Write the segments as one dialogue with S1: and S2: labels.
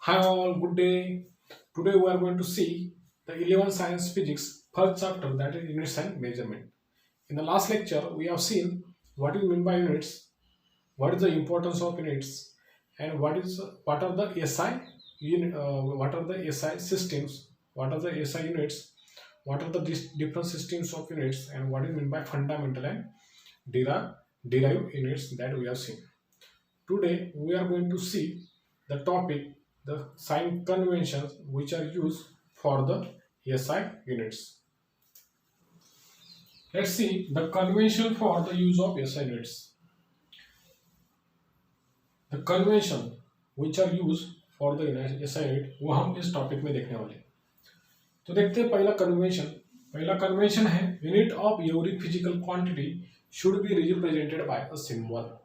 S1: Hi all, good day. Today we are going to see the 11th Science Physics first chapter, that is units and measurement. In the last lecture, we have seen what we mean by units, what is the importance of units, and what are the what are the SI systems, what are the SI units, what are the different systems of units, and what is meant by fundamental and derive, derived units that we have seen. Today, we are going to see the topic, the sign conventions which are used for the SI units. Let's see the convention for the use of SI units. The convention which are used for the SI unit वो हम इस topic में देखने वाले हैं. तो देखते हैं पहला कन्वेंशन है unit of every physical quantity should be represented by a symbol.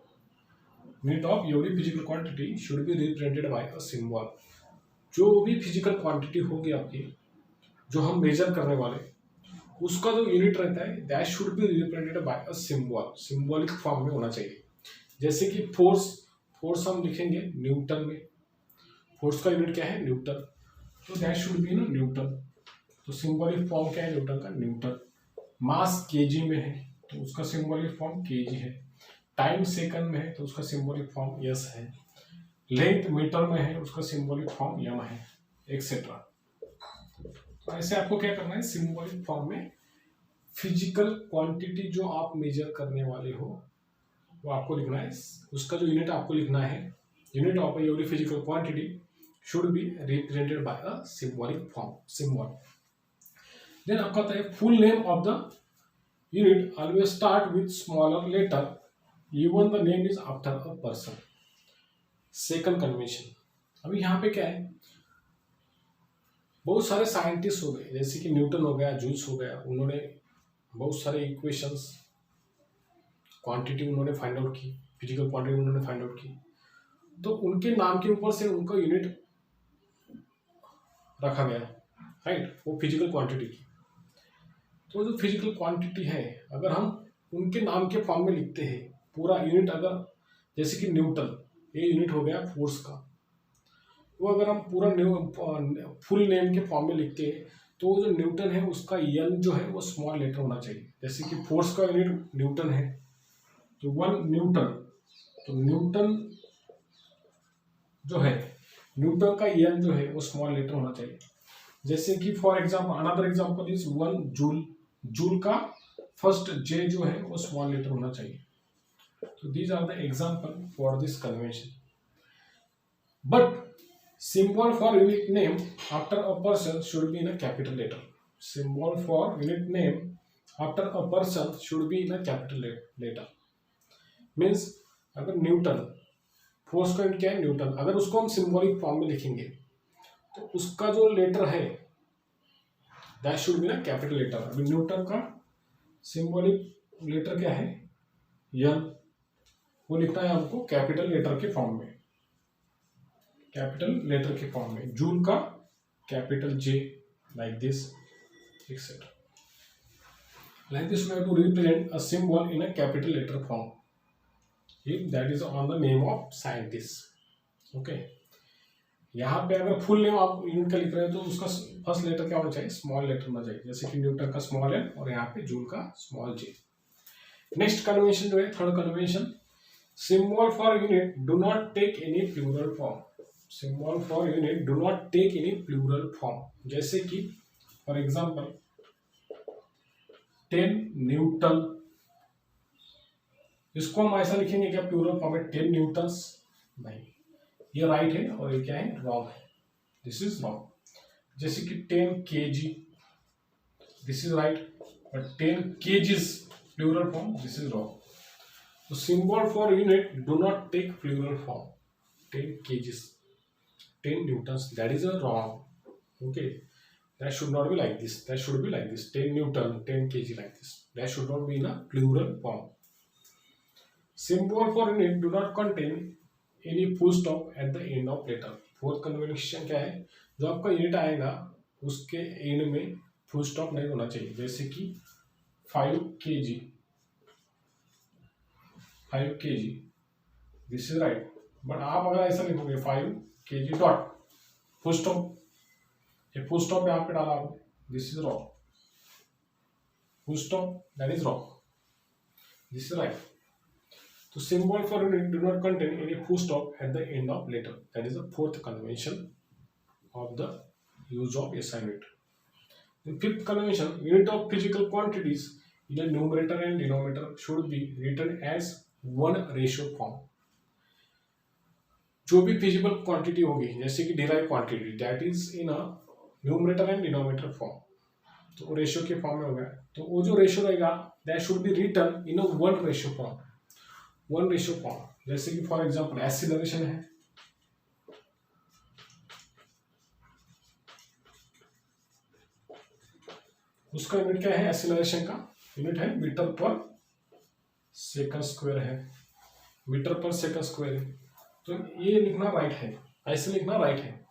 S1: Unit of every physical quantity should be represented by a symbol. जो भी फिजिकल क्वांटिटी होगी आपकी, जो हम मेजर करने वाले, उसका जो यूनिट रहता है that should be represented by a symbol. Symbolic form में होना चाहिए. जैसे कि फोर्स हम लिखेंगे न्यूटन में. फोर्स का यूनिट क्या है? न्यूटन. तो दैट शुड बी ना न्यूटन. तो सिंबॉलिक फॉर्म क्या है न्यूटन का? न्यूटन. मास केजी में है तो उसका सिंबॉलिक फॉर्म केजी है. टाइम सेकंड में है तो उसका सिंबॉलिक फॉर्म यस है. लेंथ मीटर में है उसका सिंबॉलिक फॉर्म यम है, एक्सेट्रा. तो ऐसे आपको क्या करना है, सिंबॉलिक फॉर्म में फिजिकल क्वांटिटी जो आप मेजर करने वाले हो वो आपको लिखना है. उसका जो यूनिट आपको लिखना है, unit of every physical quantity should be represented by a symbolic form, symbol. Then आपका आता है full name of the unit always start with smaller letter even the name is after a person. Second convention. अभी यहाँ पे क्या है, बहुत सारे साइंटिस्ट हो गए, जैसे कि न्यूटन हो गया, जूल्स हो गया. उन्होंने बहुत सारे इक्वेशंस, क्वांटिटी उन्होंने फाइंड आउट की, फिजिकल क्वांटिटी उन्होंने फाइंड आउट की. तो उनके नाम के ऊपर से उनका यूनिट रखा गया, राइट, वो फिजिकल क्वांटिटी की. तो जो फिजिकल क्वांटिटी है, अगर हम उनके नाम के फॉर्म में लिखते हैं पूरा यूनिट, अगर जैसे कि न्यूटन, ये यूनिट हो गया फोर्स का, वो अगर हम पूरा फुल नेम के फॉर्म में लिखते हैं तो जो न्यूटन है उसका एन जो है वो स्मॉल लेटर होना चाहिए. जैसे कि फोर्स का यूनिट न्यूटन है तो 1 न्यूटन, तो न्यूटन जो है, न्यूटन का एन जो है वो स्मॉल लेटर होना चाहिए. जैसे कि for example, another example is 1 joule. Joule का फर्स्ट जे जो है वो स्मॉल लेटर होना चाहिए. तो these are the example for this convention. But symbol for unit name after a person should be in a capital letter. Symbol for unit name after a person should be in a capital letter. Means अगर Newton, force का unit क्या है Newton, अगर उसको हम symbolic form में लिखेंगे तो उसका जो लेटर है दैट शुड बी ना कैपिटल लेटर. अभी न्यूटन का सिंबॉलिक लेटर क्या है? एन. वो लिखना है हमको कैपिटल लेटर के फॉर्म में, कैपिटल लेटर के फॉर्म में. जूल का capital J, like this, etcetera. Like this we have to represent a symbol in a capital letter form if that is on the name of scientist. Okay. यहाँ पे अगर full name आप unit का लिख रहे हैं तो उसका फर्स्ट लेटर क्या होना चाहिए? स्मॉल लेटर होना चाहिए. जैसे कि न्यूटन का स्मॉल एन और यहाँ पे जूल का स्मॉल जे. नेक्स्ट कन्वेंशन जो है, third convention, symbol for unit do not take any plural form. Symbol for unit do not take any plural form. जैसे कि फॉर एग्जांपल 10 न्यूटन, इसको हम ऐसा लिखेंगे क्या प्लूरल फॉर्म में 10 न्यूटन्स? नहीं, ये राइट है और ये क्या है? रॉन्ग है. This is wrong. जैसे कि 10 kg, this is right, but 10 kgs plural form, this is wrong. तो symbol for unit do not take plural form. 10 kgs, 10 newtons, that is a wrong. Okay, that should not be like this, that should be like this, 10 newton, 10 kg, like this. That should not be in a plural form. Symbol for unit do not contain any full stop at the end of letter. Fourth convention क्या है, जो आपका unit आएगा उसके and में full stop नहीं होना चाहिए. जैसे कि 5 kg, 5 kg, this is right. But आप अगर ऐसा लिखोगे 5 kg डॉट, फुल स्टॉप, ये फुल स्टॉप यहाँ पे डाला आपने, this is wrong, full stop that is wrong, this is right. तो symbol for unit do not contain any full stop at the end of letter. That is the fourth convention of the use of SI unit. The fifth convention, unit of physical quantities in the numerator and denominator should be written as one ratio form. जो भी physical quantity होगी जैसे कि derive quantity that is in a numerator and denominator form, तो ratio के form में हो गया, तो वो जो रेशियो रहेगा that should be written in a one ratio form, one ratio form. जैसे कि फॉर एग्जांपल एक्सीलरेशन है, उसका यूनिट क्या है, एक्सीलरेशन का यूनिट है मीटर पर सेकंड स्क्वायर है, मीटर पर सेकंड स्क्वायर है. तो ये लिखना राइट है, ऐसे लिखना राइट है.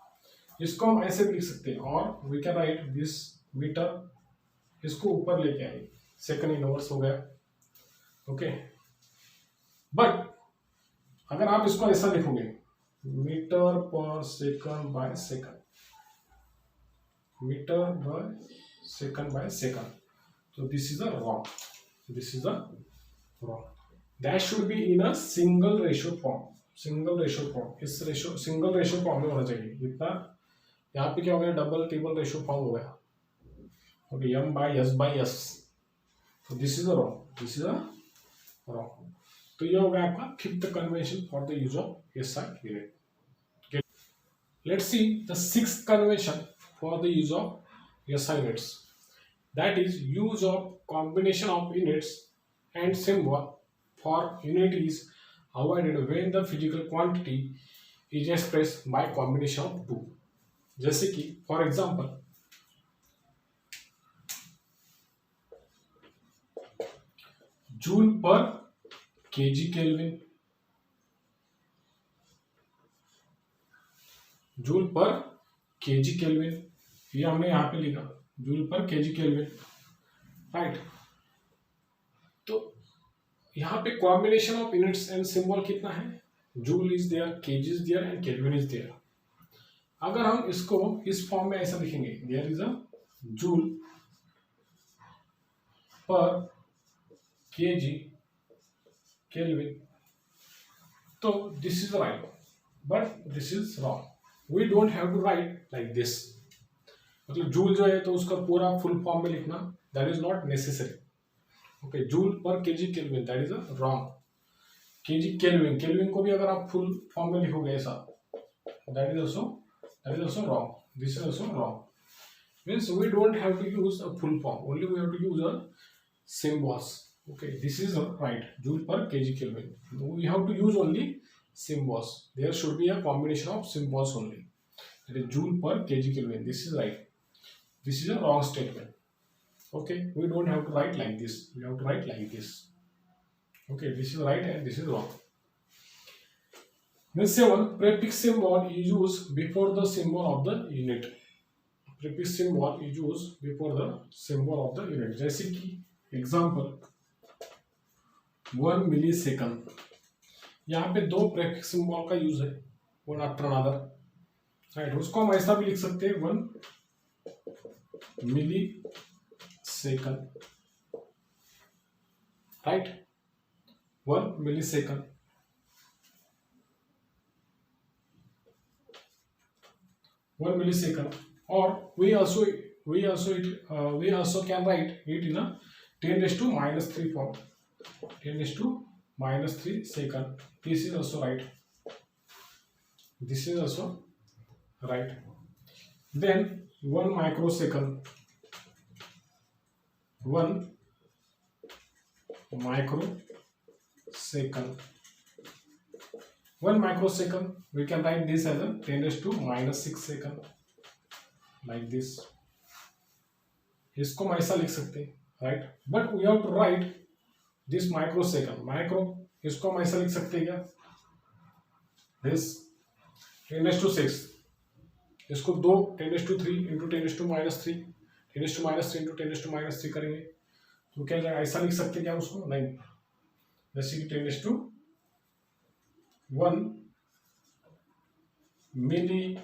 S1: इसको हम ऐसे भी लिख सकते हैं, और we can write this meter, इसको ऊपर लेके आए, सेकंड इनवर्स हो गया. ओके, बट अगर आप इसको ऐसा लिखोगे metre per second by second, metre by second by second, तो this is a wrong, this is a wrong. That should be in a single ratio form, single ratio form, इस ratio single ratio form में होना चाहिए. इतना यहाँ पे क्या हो गया, डबल ट्रिपल रेशियो फॉर्म हो गया. ओके, m बाय s, तो this is a wrong, this is a wrong. तो ये हो गया आपका fifth convention for the use of SI unit. Let's see the sixth convention for the use of SI units, that is use of combination of units and symbol for unit is avoided when the physical quantity is expressed by combination of two. जैसे कि for example joule per kg kelvin, joule per kg kelvin, ये हमने यहां पे लिखा joule per kg kelvin, right. तो यहां पे combination of units and symbol कितना है, joule is there, kg is there and kelvin is there. अगर हम इसको इस फॉर्म में ऐसा लिखेंगे, there is a joule per kg kelvin, तो this is right, but this is wrong. We don't have to write like this, मतलब joule जो है तो उसका पूरा फुल फॉर्म में लिखना that is not necessary. Okay, joule per kg kelvin that is a wrong. KG kelvin, kelvin को भी अगर आप फुल फॉर्म में लिखोगे ऐसा, that is also wrong, this is also wrong. Means we don't have to use a full form, only we have to use a symbols. Okay, this is right, joule per kg kelvin, we have to use only symbols, there should be a combination of symbols only, that is joule per kg kelvin, this is right, this is a wrong statement. Okay, we don't have to write like this, we have to write like this. Okay, this is right and this is wrong. Then 7, prefix symbol is used before the symbol of the unit. Prefix symbol is used before the symbol of the unit. जैसे कि example 1 millisecond, यहाँ पे दो prefix symbol का use है, one after another, right? उसको हम ऐसा भी लिख सकते हैं 1 millisecond, right? 1 millisecond. One millisecond, or we also can write it in a 10⁻³ form, 10⁻³ second. This is also right, this is also right. Then 1 microsecond, 1 microsecond, 1 microsecond, we can write this as a 10⁻⁻6 second, like this. इसको हम ऐसा लिख सकते हैं, right? But we have to write this microsecond, micro, इसको हम ऐसा लिख सकते हैं क्या, this 10⁻⁶, इसको दो 10⁻³ into 10⁻⁻3, 10⁻³ into 10⁻⁻3 करेंगे तो क्या जाएगा, ऐसा लिख सकते हैं क्या उसको, नहीं. जैसे कि 10⁻1 millisecond,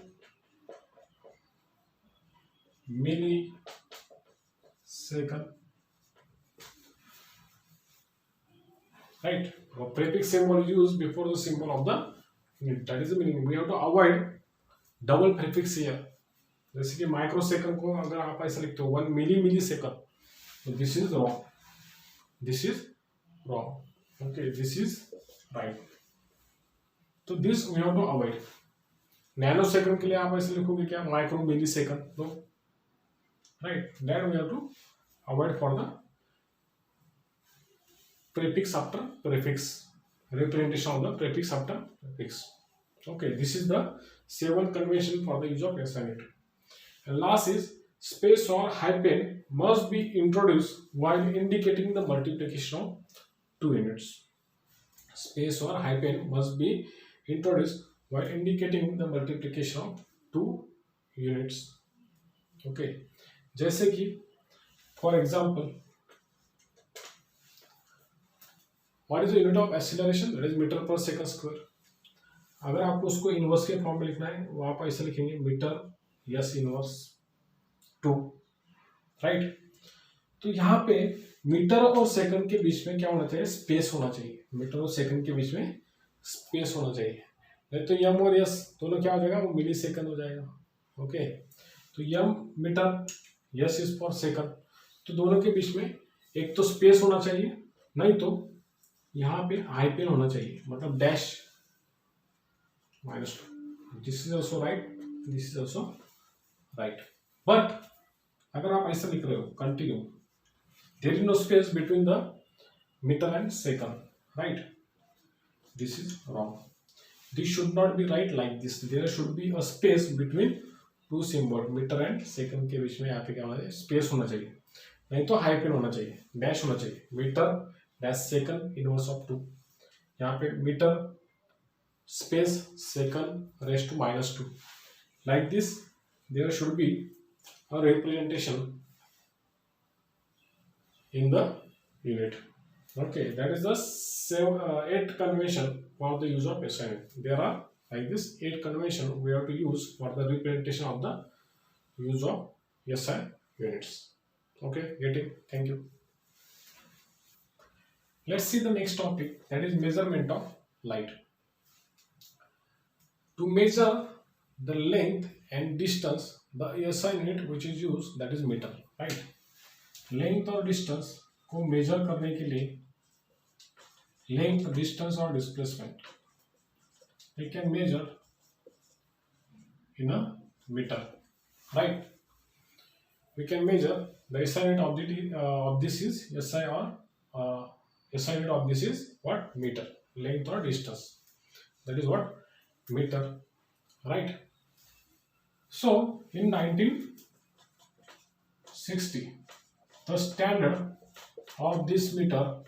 S1: millisecond, right? A prefix symbol is used before the symbol of the unit. That is the meaning. We have to avoid double prefix here. जैसे कि माइक्रो सेकंड को अगर आप ऐसा लिखते हो 1 मिली सेकंड, तो this is wrong, this is wrong, okay, this is right. तो this we have to avoid. Nanosecond के लिए आप ऐसे लिखोगे क्या, माइक्रो मिली सेकंड, तो right, that we have to avoid for the prefix after prefix, representation of the prefix after prefix. Okay, this is the 7th convention for the use of SI unit. And last is space or hyphen must be introduced while indicating the multiplication of two units. Space or hyphen must be introduced while indicating the multiplication of two units. Okay, जैसे कि for example, what is the unit of acceleration? That is meter per second square. अगर आपको उसको inverse के form में लिखना है, वो आप ऐसे लिखेंगे मीटर यस इनवर्स 2, राइट. तो यहाँ पे मीटर और सेकंड के बीच में क्या होना चाहिए, स्पेस होना चाहिए. मीटर और सेकंड के बीच में स्पेस होना चाहिए, नहीं तो यम और यस दोनों क्या हो जाएगा, वो मिली सेकंड हो जाएगा. ओके, तो M metre, S is for second, तो दोनों के बीच में एक तो स्पेस होना चाहिए, नहीं तो यहाँ पे हाइपेन होना चाहिए, मतलब dash -2. This is also right, this is also right. But अगर आप ऐसा लिख रहे हो continue, there is no space between the meter and second, right, this is wrong. This should not be write like this. There should be a space between two symbol, meter and second के बीच में यहाँ पे क्या होना चाहिए, space होना चाहिए, नहीं तो हाइपेन होना चाहिए, डैश होना चाहिए. Meter dash second inverse of 2, यहाँ पे meter space second raise to -2. Like this there should be a representation in the unit. Okay, that is the 8th convention for the use of SI unit. There are like this 8 convention we have to use for the representation of the use of SI units. Okay, get it? Thank you. Let's see the next topic, that is measurement of light. To measure the length and distance, the SI unit which is used, that is meter, right? Length और distance को measure करने के लिए, length, distance और displacement, we can measure in a meter, right. We can measure the SI unit of this is SI, or SI unit of this is what, meter. Length or distance, that is what, meter, right. So in 1960, the standard of this meter,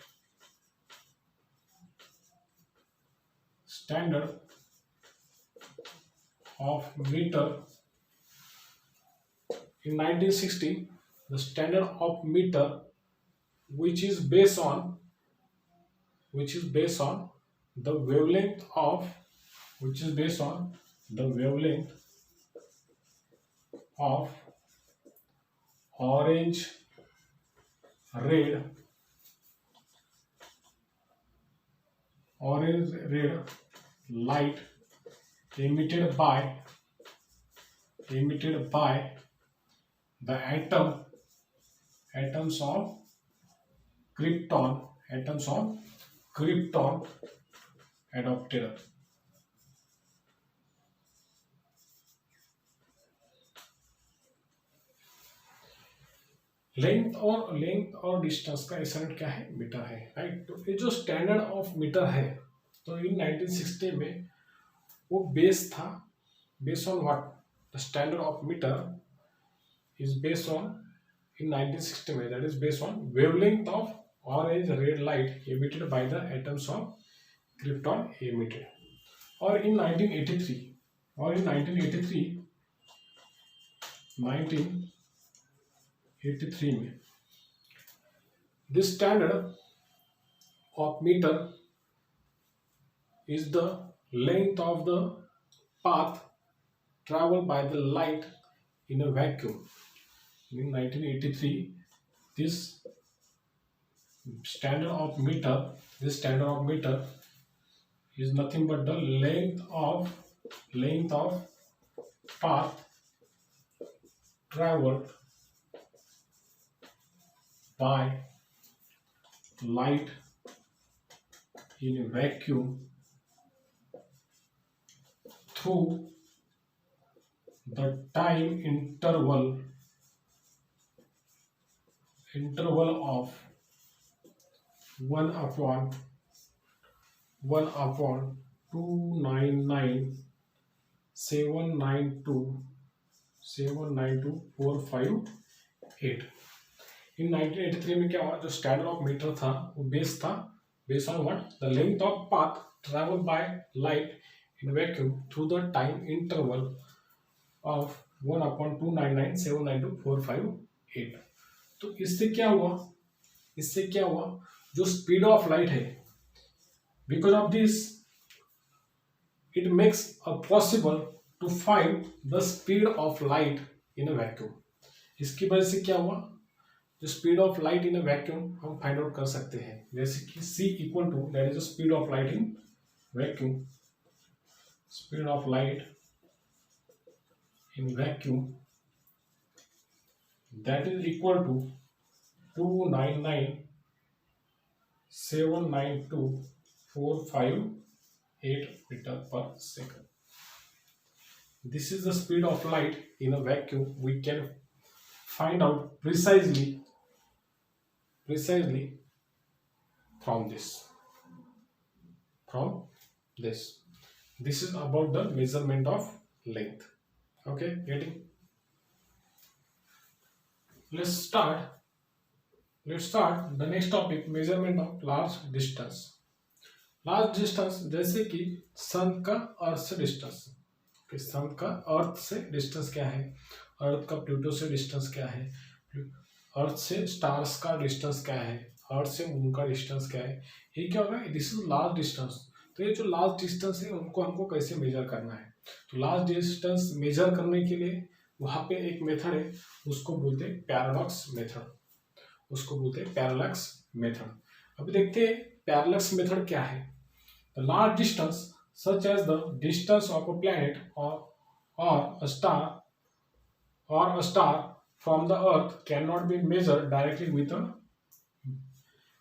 S1: in 1960, the standard of meter which is based on the wavelength of, orange red light emitted by the atoms of krypton adopted. Length और distance का SI unit क्या है, metre है, right. तो ये जो standard of metre है, तो इन 1960 में वो बेस था, based on what, the standard of metre is based on, in 1960 में, that is based on wavelength of orange red light emitted by the atoms of krypton emitted. और in 1983 में this standard of meter is the length of the path traveled by the light in a vacuum. In 1983, this standard of meter, is nothing but the length of path traveled by light in a vacuum through the time interval of 1/1/299,792,458. इन 1983 में क्या हुआ, जो standard of meter था वो based on what, the length of path travel by light in vacuum through the time interval of 1/299,792,458. तो इससे क्या हुआ, जो स्पीड ऑफ लाइट है, because of this it makes a possible to find the speed of light in a vacuum. इसकी वजह से क्या हुआ, जो speed of light in a vacuum हम फाइंड आउट कर सकते हैं, जैसे कि c equal to, that is the speed of light in vacuum, speed of light in vacuum, that is equal to 299,792,458 meter per second. This is the speed of light in a vacuum. We can find out precisely from this. This is about the measurement of length. Okay, getting? Let's start the next topic, measurement of large distance. जैसे कि सन का अर्थ से distance. सन का अर्थ से distance क्या है, अर्थ का Pluto से डिस्टेंस क्या है, अर्थ से स्टार्स का डिस्टेंस क्या है, अर्थ से मून का डिस्टेंस क्या है, ये क्या होगा, दिस इज लार्ज डिस्टेंस. तो ये जो लार्ज डिस्टेंस है उनको हमको कैसे मेजर करना है, तो लार्ज डिस्टेंस मेजर करने के लिए वहां पे एक मेथड है, उसको बोलते हैं पैरेलक्स मेथड. अभी देखते हैं पैरेलक्स मेथड क्या है. The large distance such as the distance of a planet और a star from the earth can not be measured directly with a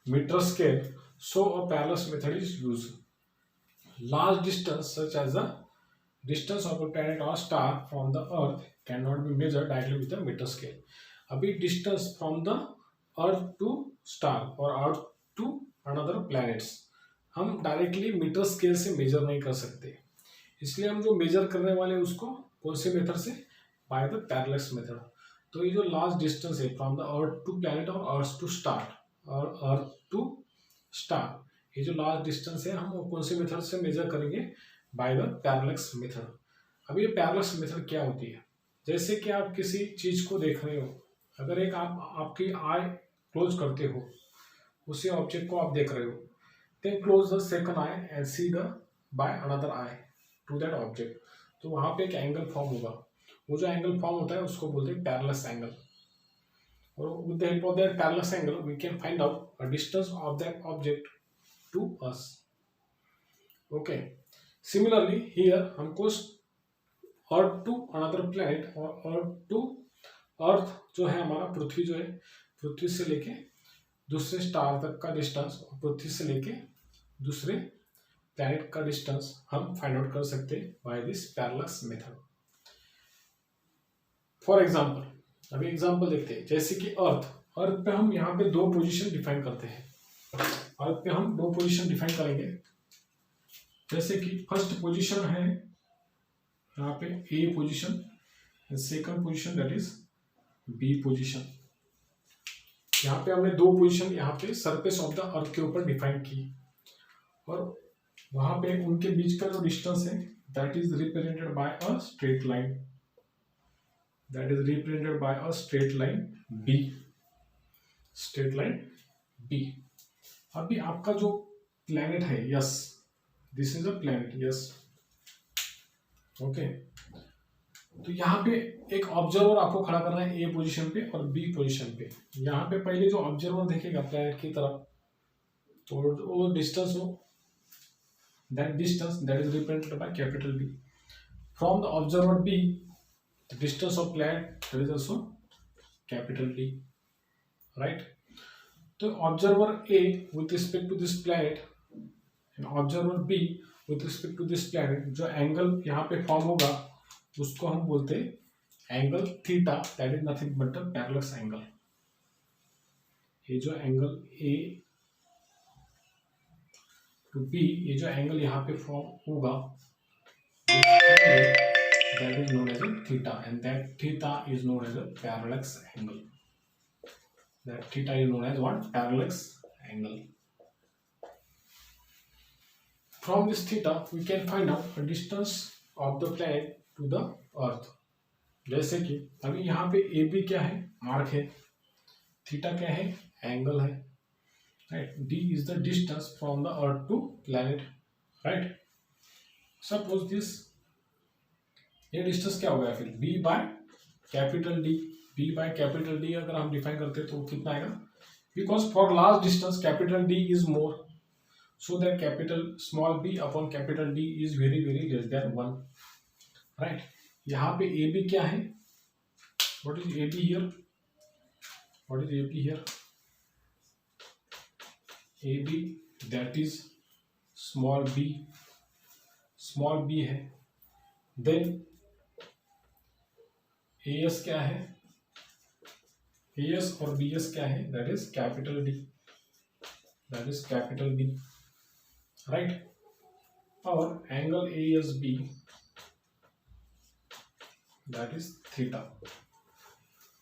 S1: metre scale, so a parallax method is used. Large distance such as the distance of a planet or star from the earth cannot be measured directly with a meter scale. अभी distance from the earth to star or earth to another planets हम directly metre scale से major नहीं कर सकते, इसलिए हम जो major करने वाले उसको कौन से मेथड से, बाय द पैरेलक्स मेथड. तो ये जो लार्ज डिस्टेंस है from the earth to planet और अर्थ टू स्टार और अर्थ टू स्टार, ये जो लार्ज डिस्टेंस है हम कौन से मेथड से मेजर करेंगे, बाय द पैरेलक्स मेथड. अब ये पैरेलक्स मेथड क्या होती है, जैसे कि आप किसी चीज को देख रहे हो, अगर एक आपकी आई क्लोज करते हो, उसी ऑब्जेक्ट को आप देख रहे हो, then close the second eye and see the by another eye to that object, तो वहां पे एक एंगल फॉर्म होगा. वो जो एंगल फॉर्म होता है उसको बोलते हैं पैरेलक्स एंगल. और with the help of that parallax angle we can find out a distance of that object to us. Okay, similarly here हमको अर्थ टू अनदर प्लैनेट और अर्थ जो है हमारा पृथ्वी जो है, पृथ्वी से लेके दूसरे स्टार तक का डिस्टेंस और पृथ्वी से लेके दूसरे प्लैनेट का डिस्टेंस हम फाइंड आउट कर सकते हैं by this parallax method. For example, अभी एग्जांपल देखते हैं, जैसे कि अर्थ पे हम यहाँ पे दो पोजीशन डिफाइन करते हैं. अर्थ पे हम दो पोजीशन डिफाइन करेंगे, जैसे कि फर्स्ट पोजीशन है यहाँ पे A position, second position that is B position. यहाँ पे हमने दो पोजीशन यहाँ पे सरफेस ऑफ द अर्थ के ऊपर डिफाइन की, और वहां पे उनके बीच का जो डिस्टेंस है that is represented by a straight line, B. अभी आपका जो प्लैनेट है, yes this is a planet, yes okay, तो यहाँ पे एक ऑब्जर्वर आपको खड़ा करना है ए पोजीशन पे और बी पोजीशन पे। यहाँ पे पहले जो ऑब्जर्वर देखेगा प्लैनेट की तरफ, तो वो डिस्टेंस हो, that distance that is represented by capital D. From the observer B, the distance of planet that is also capital D, right. तो observer A with respect to this planet and observer B with respect to this planet, जो angle यहाँ पे form होगा उसको हम बोलते हैं angle theta, that is nothing but the parallax angle. ये जो एंगल ए टू बी, ये जो एंगल यहाँ पे फॉर्म होगा that is known as a theta, and that theta is known as a parallax angle. That theta is known as what? Parallax angle. From this theta we can find out the distance of the planet to the earth. जैसे कि अभी यहाँ पे A B क्या है? Arc है। Theta क्या है? एंगल है, right. D is the distance from the earth to planet, right. Suppose this, ये डिस्टेंस क्या हो गया फिर? B by capital D. B by capital D अगर हम डिफाइन करते हैं तो कितना आएगा? Because for large distance capital D is more, so that capital small B upon capital D is very very less than 1, right. यहाँ पे A B क्या है? What is A B here? What is A B here? A B that is small b है। Then A S क्या है? A S और B S क्या है? That is capital D, right. और angle A S B that is theta,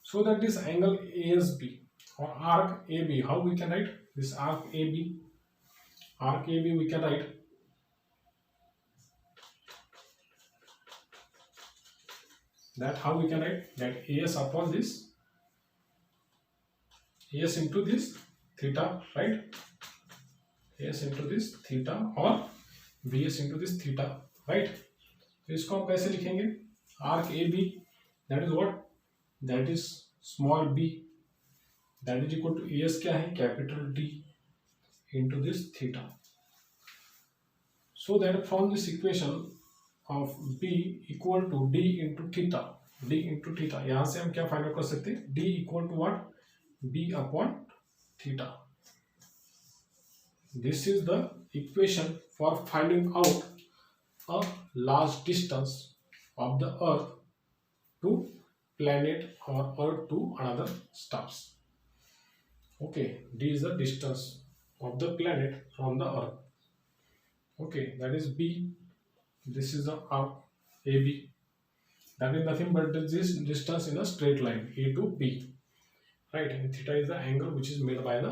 S1: so that is angle A S B और arc A B. How we can write this arc A B? Arc A B we can write that, how we can write that as upon this as into this theta, right? as into this theta और bs into this theta, right? तो इसको हम कैसे लिखेंगे? Arc A B that is what? That is small B, that is equal to S क्या है? Capital D into this theta, so that from this equation of b equal to d into theta, यहाँ से हम क्या find out कर सकते हैं? d equal to what? b upon theta. This is the equation for finding out a large distance of the earth to planet or earth to another stars. Okay, d is the distance of the planet from the earth. Okay, that is b. This is the arc AB. That is nothing but this distance in a straight line A to B, right? And theta is the angle which is made by the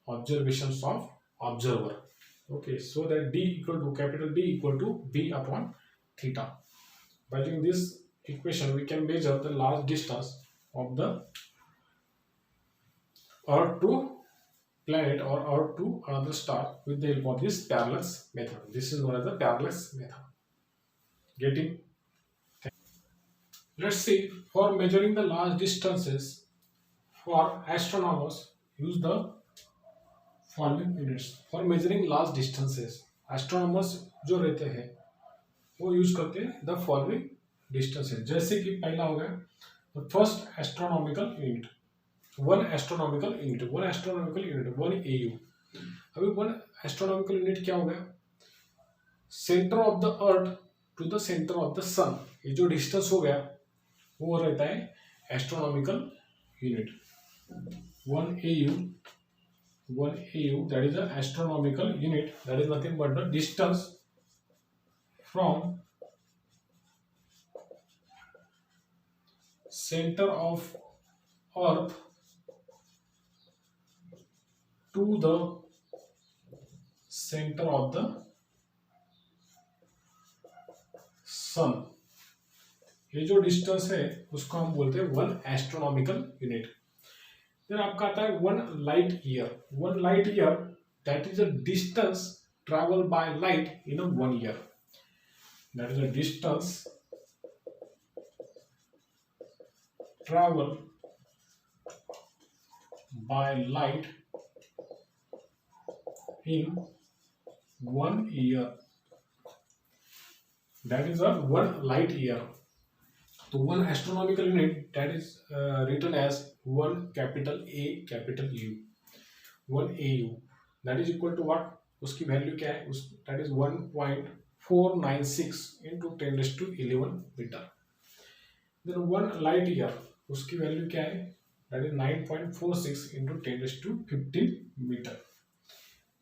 S1: observations of observer. Okay, so that D equal to capital D equal to B upon theta. By using this equation, we can measure the large distance of the Earth to planet or Earth to another star with the help of this parallax method. This is known as the parallax method. Getting? Let's see, for measuring the large distances, for astronomers use the following units. For measuring large distances, astronomers जो रहते हैं वो use करते हैं the following distances. जैसे कि पहला हो गया the first astronomical unit, one astronomical unit, one AU. अभी one astronomical unit क्या हो गया? Centre of the earth to the centre of the sun, ये जो डिस्टेंस हो गया वो रहता है astronomical unit. One AU that is the astronomical unit, that is nothing but the distance from centre of earth to the centre of the sun. ये जो distance है उसको हम बोलते हैं वन एस्ट्रोनॉमिकल यूनिट। फिर आपका आता है one light year. One light year that is a distance travel by light in a 1 year, that is a distance travel by light in 1 year, that is a 1 light year. तो 1 astronomical unit, that is written as 1 A capital U, 1 AU, that is equal to what, उसकी value क्या है, उस that is 1.496 into 10⁻11 meter. Then 1 light year, उसकी value क्या है, that is 9.46 into 10⁻15 meter.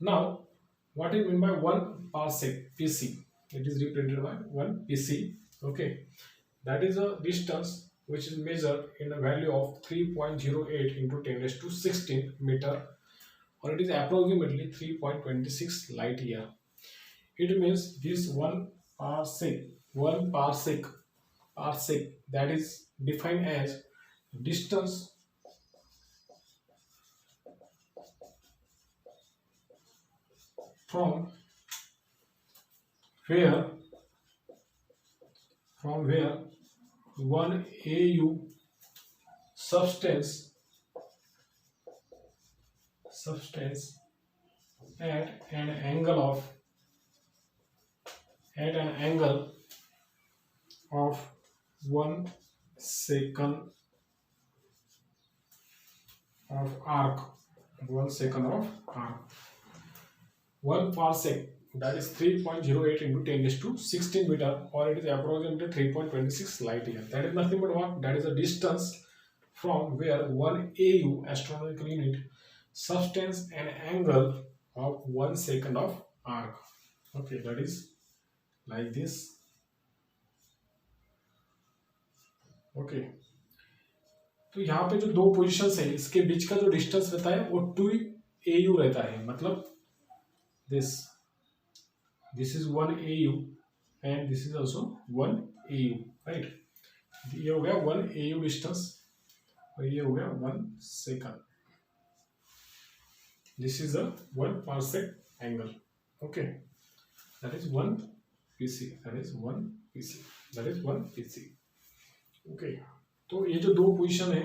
S1: Now what is meant by 1 parsec, PC? It is represented by 1 PC. Okay, that is a distance which is measured in a value of 3.08 into 10⁻16 meter, or it is approximately 3.26 light year. It means this 1 parsec, that is defined as distance from where 1 AU substance at an angle of 1 second of arc. 1 parsec, that is 3.08 into 10⁻16 meter, or it is approximately 3.26 light year. That is nothing but what? That is a distance from where 1 AU astronomical unit subtends an angle of 1 second of arc. Okay, that is like this. Okay, तो यहाँ पे जो दो positions है, इसके बीच का जो distance रहता है वो 2 AU रहता है. मतलब this is 1 AU and this is also 1 AU, right? ये हो गया 1 AU डिस्टेंस और ये हो गया 1 second. This is a 1 parsec angle. Okay, that is 1 PC. Okay, तो ये जो दो पोजीशन है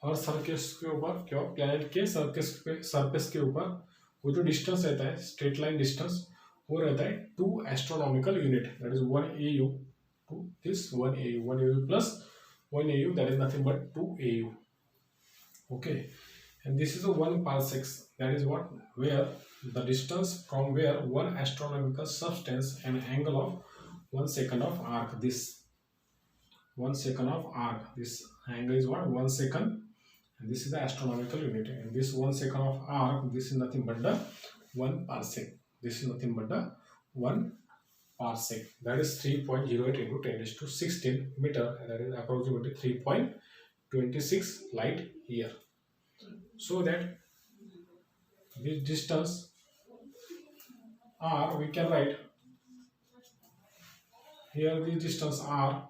S1: और सरफेस के ऊपर, क्या प्लैनेट के सरफेस के ऊपर वो जो डिस्टेंस रहता है, स्ट्रेट लाइन डिस्टेंस, वो रहता है 2 astronomical unit, that is 1 AU to this 1 AU. 1 AU plus 1 AU, that is nothing but 2 AU. Okay, and this is a 1 parsec, that is what, where the distance from where 1 astronomical substance an angle of 1 second of arc. This 1 second of arc, this angle is what, 1 second, and this is the astronomical unit, and this 1 second of arc, this is nothing but the 1 parsec. This is nothing but the 1 parsec, that is 3.08 into 10⁻16 meter, and that is approximately 3.26 light year. So that this distance r, we can write here this distance r,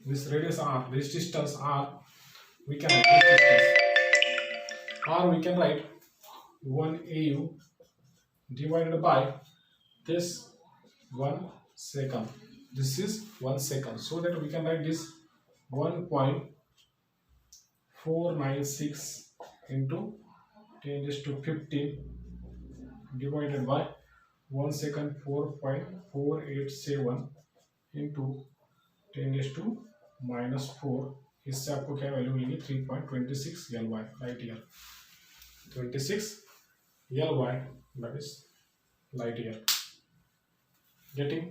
S1: this radius r, this distance r, we can write this distance r, we can write 1 AU divided by this 1 second. This is 1 second, so that we can write this 1.496 into 10⁻15 divided by 1 second 4.487 into 10⁻⁻4. इससे आपको क्या value मिलेगी, 3.26 LY, light year. 26 LY, that is light year. Getting